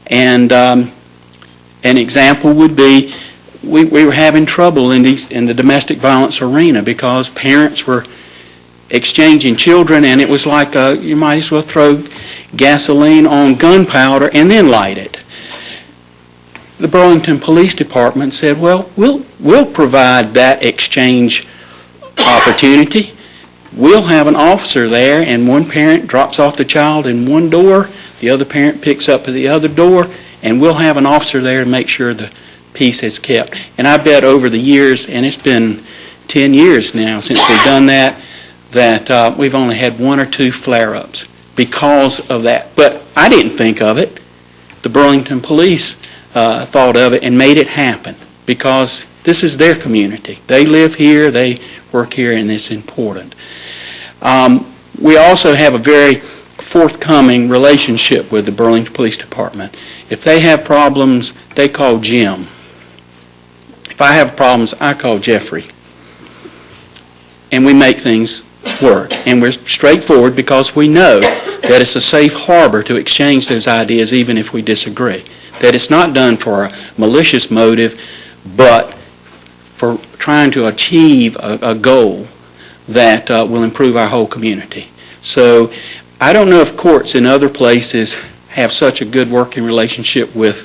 And an example would be we were having trouble in the domestic violence arena because parents were exchanging children, and it was like you might as well throw gasoline on gunpowder and then light it. The Burlington Police Department said, well, we'll provide that exchange opportunity. We'll have an officer there, and one parent drops off the child in one door, the other parent picks up at the other door, and we'll have an officer there to make sure the peace is kept. And I bet over the years, and it's been 10 years now since we've done that, that we've only had 1 or 2 flare-ups because of that. But I didn't think of it. The Burlington Police thought of it and made it happen because this is their community. They live here, they work here, and it's important. We also have a very forthcoming relationship with the Burlington Police Department. If they have problems, they call Jim. If I have problems, I call Jeffrey. And we make things work. And we're straightforward because we know that it's a safe harbor to exchange those ideas even if we disagree. That it's not done for a malicious motive, but for trying to achieve a goal that will improve our whole community. So I don't know if courts in other places have such a good working relationship with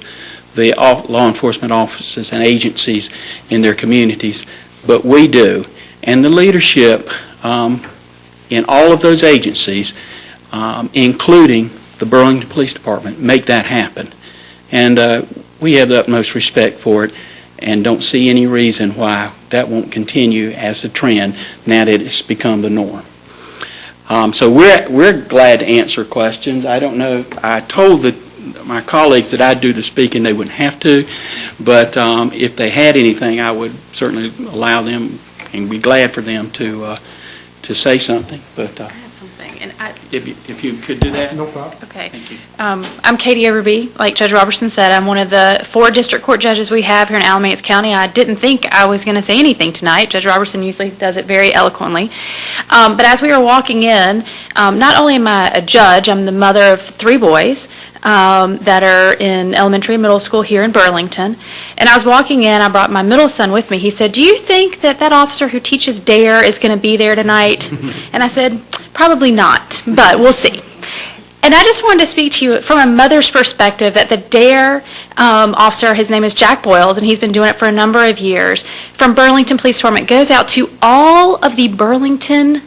the law enforcement officers and agencies in their communities, but we do. And the leadership in all of those agencies, including the Burlington Police Department, make that happen. And we have the utmost respect for it and don't see any reason why that won't continue as a trend now that it's become the norm. So we're glad to answer questions. I don't know, I told my colleagues that I'd do the speaking, they wouldn't have to, but if they had anything, I would certainly allow them and be glad for them to to say something, but I have something, and if you could do that. No problem. okay. Thank you. I'm Katie Everby. Like Judge Robertson said, I'm one of the 4 district court judges we have here in Alamance County. I didn't think I was going to say anything tonight. Judge Robertson usually does it very eloquently. But as we were walking in, not only am I a judge, I'm the mother of 3 boys that are in elementary and middle school here in Burlington. And I was walking in, I brought my middle son with me. He said, "Do you think that that officer who teaches DARE is going to be there tonight?" And I said, "Probably not, but we'll see." And I just wanted to speak to you from a mother's perspective that the DARE officer, his name is Jack Boyles, and he's been doing it for a number of years, from Burlington Police Department, goes out to all of the Burlington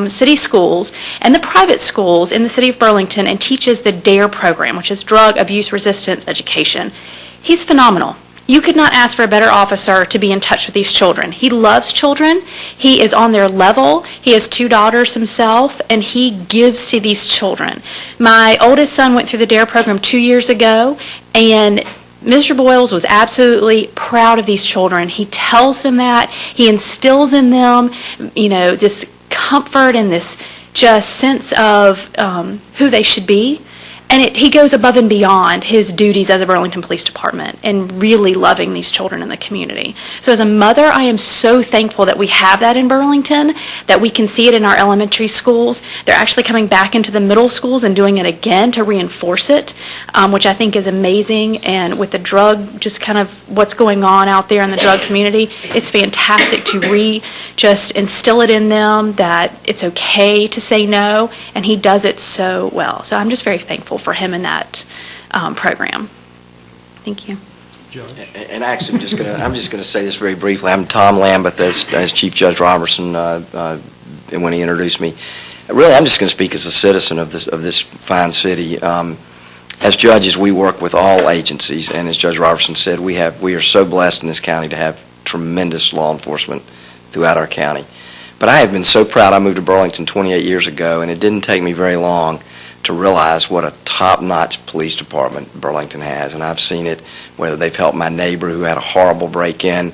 city schools and the private schools in the city of Burlington and teaches the DARE program, which is Drug Abuse Resistance Education. He's phenomenal. You could not ask for a better officer to be in touch with these children. He loves children. He is on their level. He has 2 daughters himself, and he gives to these children. My oldest son went through the DARE program 2 years ago, and Mr. Boyles was absolutely proud of these children. He tells them that. He instills in them, this comfort and this just sense of who they should be. And he goes above and beyond his duties as a Burlington Police Department and really loving these children in the community. So as a mother, I am so thankful that we have that in Burlington, that we can see it in our elementary schools. They're actually coming back into the middle schools and doing it again to reinforce it, which I think is amazing. And with the drug, just kind of what's going on out there in the drug community, it's fantastic to just instill it in them that it's okay to say no, and he does it so well. So I'm just very thankful for him in that program. Thank you. And actually, I'm just going to say this very briefly. I'm Tom Lambert, as Chief Judge Robertson when he introduced me. Really, I'm just going to speak as a citizen of this fine city. As judges, we work with all agencies, and as Judge Robertson said, we are so blessed in this county to have tremendous law enforcement throughout our county. But I have been so proud. I moved to Burlington 28 years ago, and it didn't take me very long to realize what a top-notch police department Burlington has. And I've seen it, whether they've helped my neighbor who had a horrible break-in,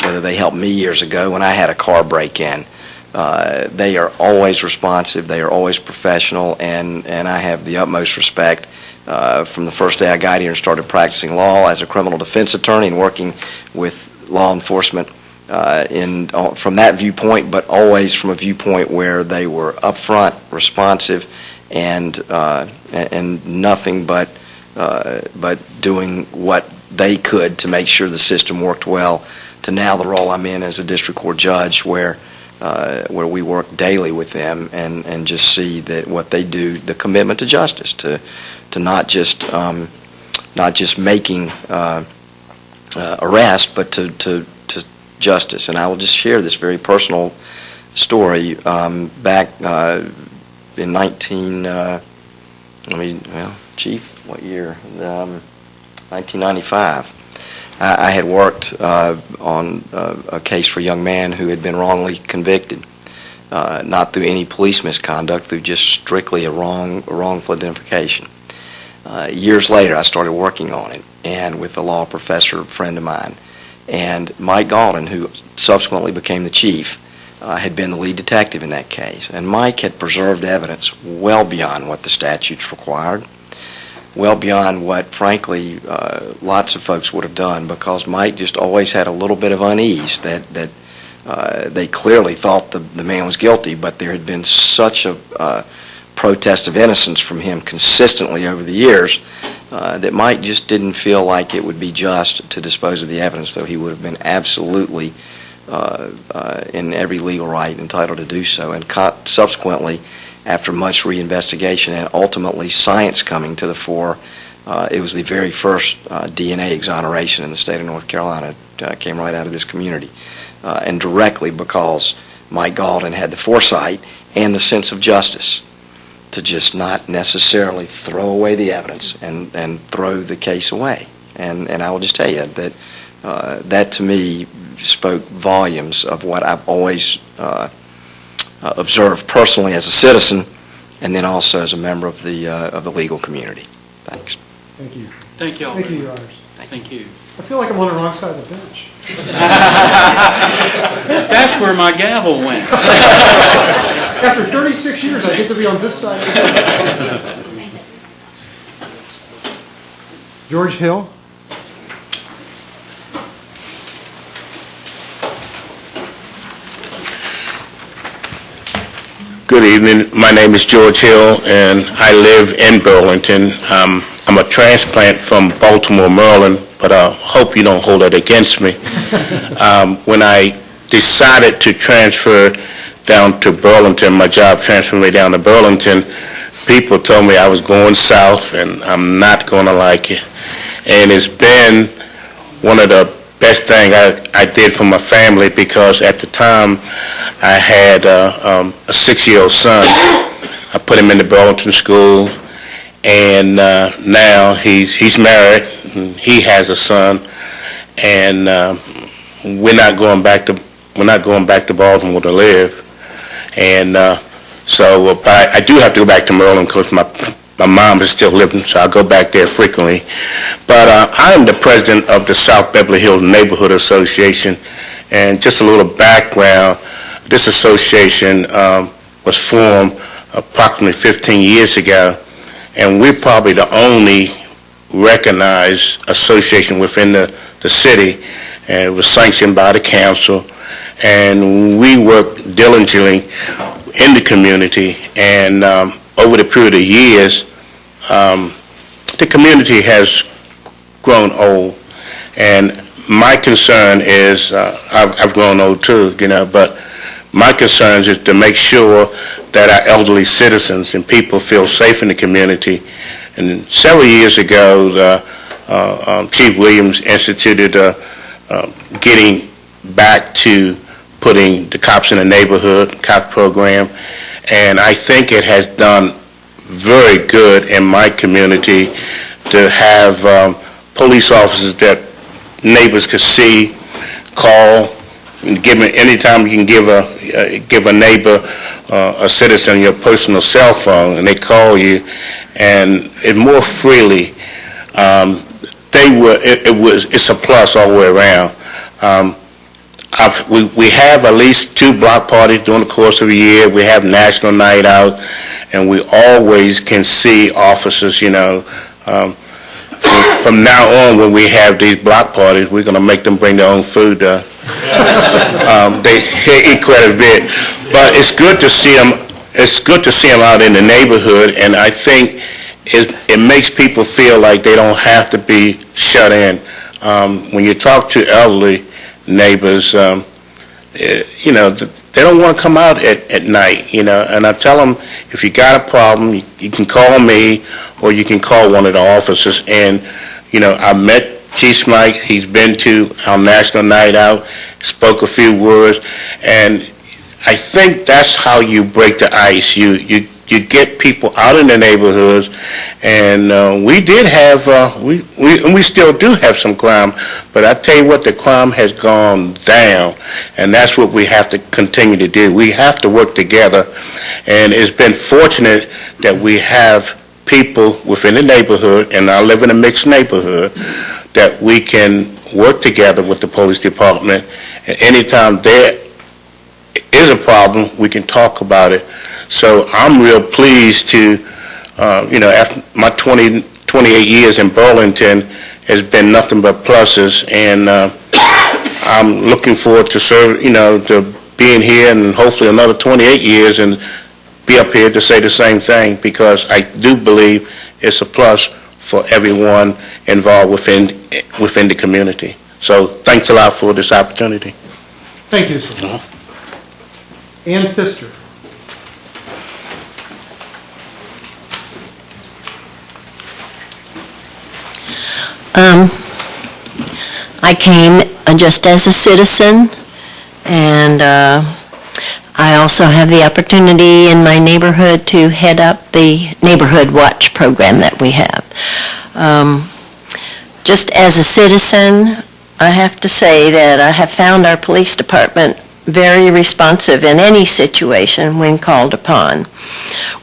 whether they helped me years ago when I had a car break-in. They are always responsive, they are always professional, and I have the utmost respect from the first day I got here and started practicing law as a criminal defense attorney and working with law enforcement from that viewpoint, but always from a viewpoint where they were upfront, responsive, and nothing but doing what they could to make sure the system worked well, to now the role I'm in as a district court judge where we work daily with them and just see that what they do, the commitment to justice, to not just making arrest, but to justice. And I will just share this very personal story. Back in Chief, what year? 1995. I had worked on a case for a young man who had been wrongly convicted, not through any police misconduct, through just strictly a wrongful identification. Years later, I started working on it, and with a law professor friend of mine. And Mike Galton, who subsequently became the chief, had been the lead detective in that case. And Mike had preserved evidence well beyond what the statutes required, well beyond what, frankly, lots of folks would have done, because Mike just always had a little bit of unease that they clearly thought the man was guilty, but there had been such a protest of innocence from him consistently over the years that Mike just didn't feel like it would be just to dispose of the evidence, though he would have been absolutely in every legal right entitled to do so. And subsequently, after much reinvestigation and ultimately science coming to the fore, it was the very first DNA exoneration in the state of North Carolina. Came right out of this community. And directly because Mike Galton had the foresight and the sense of justice to just not necessarily throw away the evidence and throw the case away. And I will just tell you that that to me spoke volumes of what I've always observed personally as a citizen, and then also as a member of the legal community. Thanks. Thank you. Thank you all. Thank you, Your Honors. Thank you. I feel like I'm on the wrong side of the bench. That's where my gavel went. 36 years, I get to be on this side. George Hill. Good evening. My name is George Hill, and I live in Burlington. I'm a transplant from Baltimore, Maryland, but I hope you don't hold that against me. When I decided to transfer down to Burlington, my job transferred me down to Burlington, people told me I was going south, and I'm not going to like it. And it's been one of the best things I did for my family, because at the time I had a 6-year-old son. I put him in the Burlington school, and now he's married, and he has a son, and we're not going back to Baltimore to live. And so but I do have to go back to Maryland because my mom is still living, so I go back there frequently. But I am the president of the South Beverly Hills Neighborhood Association, and just a little background, this association was formed approximately 15 years ago, and we're probably the only recognized association within the city, and it was sanctioned by the council, and we work diligently in the community, and over the period of years, the community has grown old, and my concern is, I've grown old too, but my concern is to make sure that our elderly citizens and people feel safe in the community. And several years ago, Chief Williams instituted getting back to putting the cops in the neighborhood, cop program, and I think it has done very good in my community to have police officers that neighbors could see, call, and give them, anytime you can give a neighbor, a citizen, your personal cell phone, and they call you, and it more freely. It's a plus all the way around. We have at least 2 block parties during the course of a year. We have National Night Out, and we always can see officers, from now on, when we have these block parties, we're going to make them bring their own food. They eat quite a bit, but it's good to see them. It's good to see them out in the neighborhood, and I think it makes people feel like they don't have to be shut in. When you talk to elderly neighbors, they don't want to come out at night, and I tell them, if you got a problem, you can call me, or you can call one of the officers. And I met Chief Smythe. He's been to our National Night Out, spoke a few words, and I think that's how you break the ice. You get people out in the neighborhoods, and we did have, we still do have some crime, but I tell you what, the crime has gone down, and that's what we have to continue to do. We have to work together, and it's been fortunate that we have people within the neighborhood, and I live in a mixed neighborhood, that we can work together with the police department, and anytime there is a problem, we can talk about it. So I'm real pleased to, after my 28 years in Burlington has been nothing but pluses, and I'm looking forward to to being here, and hopefully another 28 years and be up here to say the same thing, because I do believe it's a plus for everyone involved within the community. So thanks a lot for this opportunity. Thank you, sir. Ann Pfister. I came just as a citizen, and I also have the opportunity in my neighborhood to head up the Neighborhood Watch program that we have. Just as a citizen, I have to say that I have found our police department very responsive in any situation when called upon.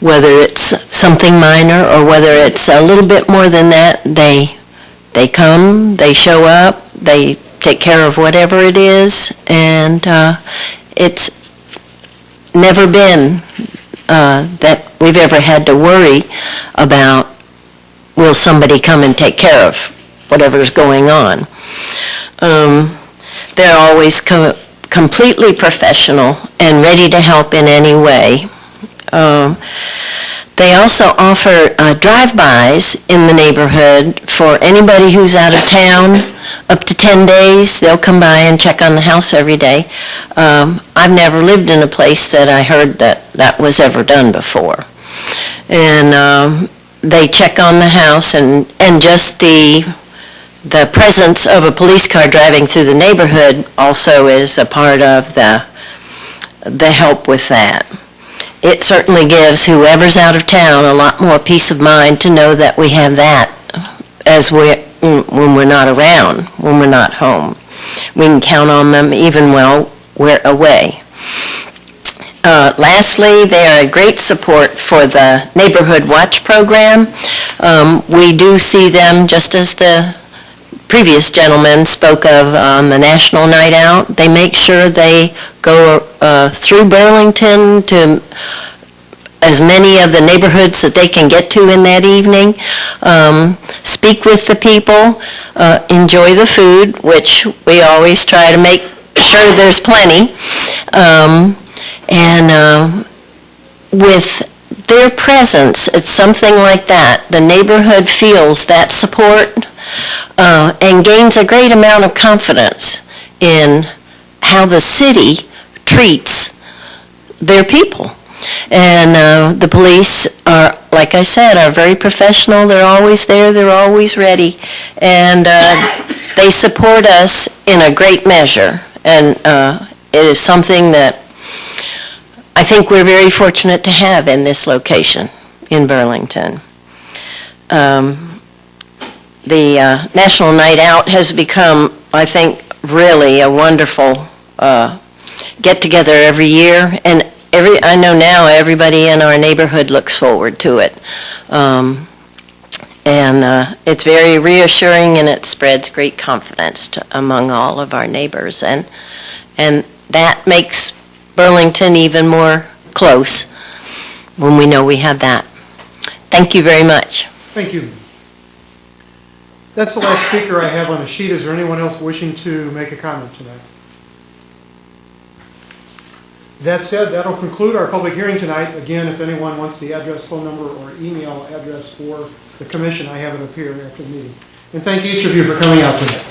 Whether it's something minor or whether it's a little bit more than that, they come, they show up, they take care of whatever it is, and it's never been that we've ever had to worry about, will somebody come and take care of whatever's going on. They're always completely professional and ready to help in any way. They also offer drive-bys in the neighborhood for anybody who's out of town. Up to 10 days, they'll come by and check on the house every day. I've never lived in a place that I heard that was ever done before. And they check on the house, and just the presence of a police car driving through the neighborhood also is a part of the help with that. It certainly gives whoever's out of town a lot more peace of mind to know that we have that as when we're not around, when we're not home. We can count on them even while we're away. Lastly, they are a great support for the Neighborhood Watch program. We do see them, just as the previous gentleman spoke of on the National Night Out. They make sure they go through Burlington to as many of the neighborhoods that they can get to in that evening, speak with the people, enjoy the food, which we always try to make sure there's plenty. And with their presence at something like that, the neighborhood feels that support and gains a great amount of confidence in how the city treats their people. And the police are, like I said, are very professional. They're always there. They're always ready. And they support us in a great measure. And it is something that I think we're very fortunate to have in this location in Burlington. The National Night Out has become, I think, really a wonderful get-together every year, and I know now everybody in our neighborhood looks forward to it. And it's very reassuring, and it spreads great confidence among all of our neighbors, and that makes Burlington even more close when we know we have that. Thank you very much. Thank you. That's the last speaker I have on the sheet. Is there anyone else wishing to make a comment tonight? That said, that'll conclude our public hearing tonight. Again, if anyone wants the address, phone number, or email address for the commission, I have it up here after the meeting. And thank each of you for coming out tonight.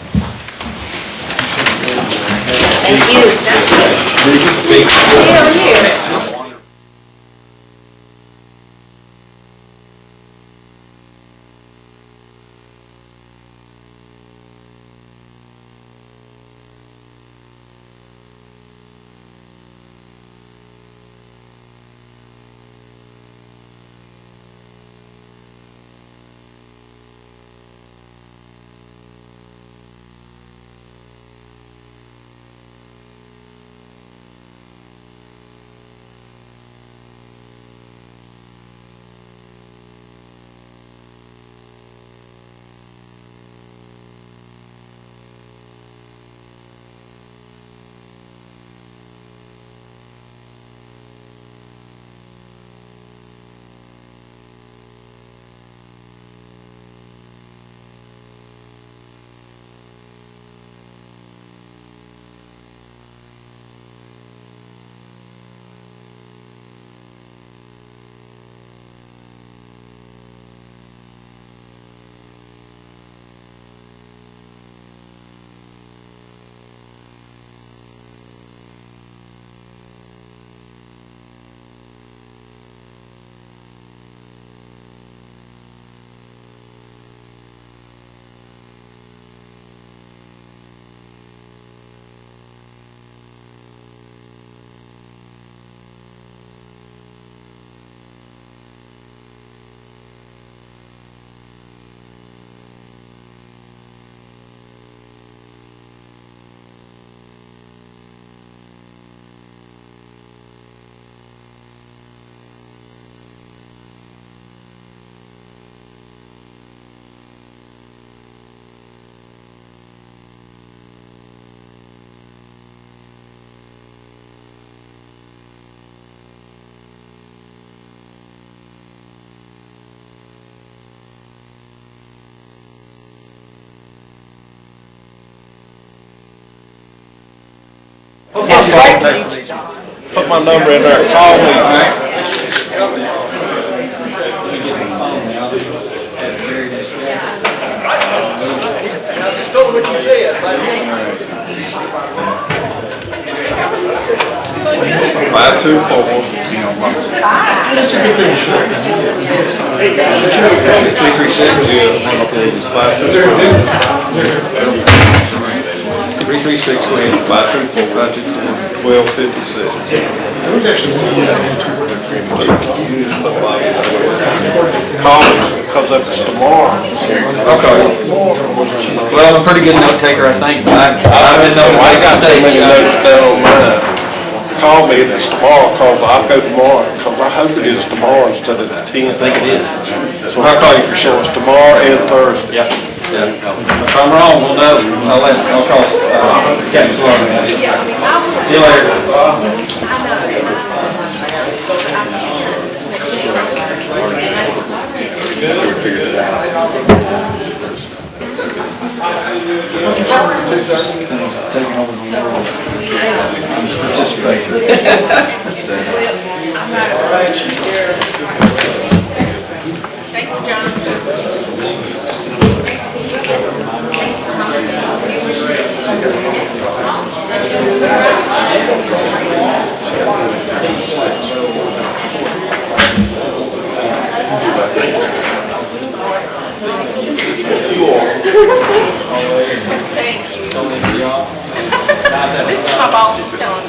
Thank you. It's great to meet you, John. Put my number in there, call me. Just told what you said, Call me, because if it's tomorrow. Okay. Well, I'm a pretty good note taker, I think, but I've been known to I make got so mistakes. many notes down on mine. Call me if it's tomorrow, because I'll go tomorrow, because I hope it is tomorrow instead of the 10th. I think it is. So I'll call you for sure. It's tomorrow and Thursday. Yeah. If I'm wrong, we'll know. I'll call Captain Slaughter. See you later. Thank you, John. This is my boss, just telling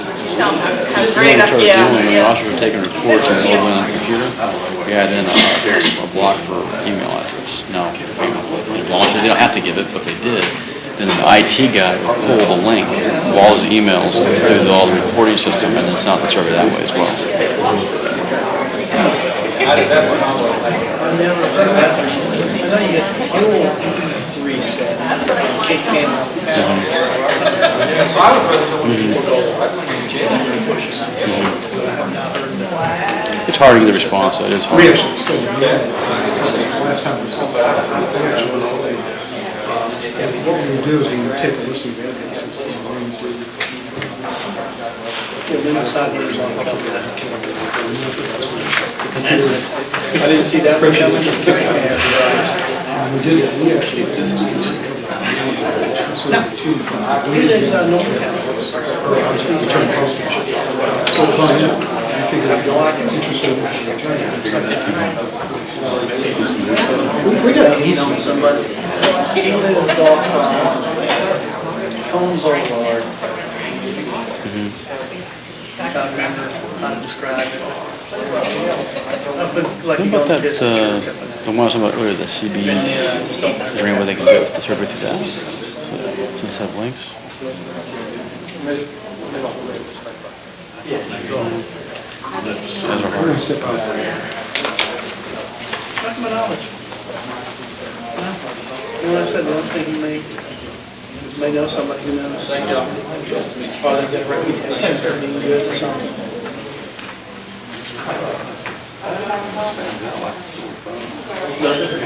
how great I feel. The officers are taking reports and loading on the computer. Yeah, then there's a block for email address. No, they don't have to give it, but they did. Then the IT guy will pull the link of all his emails through all the reporting system and then send out the survey that way as well. It's hard to get a response, so it is hard. We actually still do that. Last time we still and what we would do is we would take a list of addresses and we would do I didn't see that. We did that, we actually did this. So I think I'm interested in we got decent. Cones are large. I can't remember how to describe it. What about that, the one I was talking about earlier, the CBs, is there any way they can do the survey through that? Since have links? We're going to step out. That's my knowledge. Well, I said, the only thing he may know somebody who knows. Thank you. Or they've got a reputation for being good or something. Does it?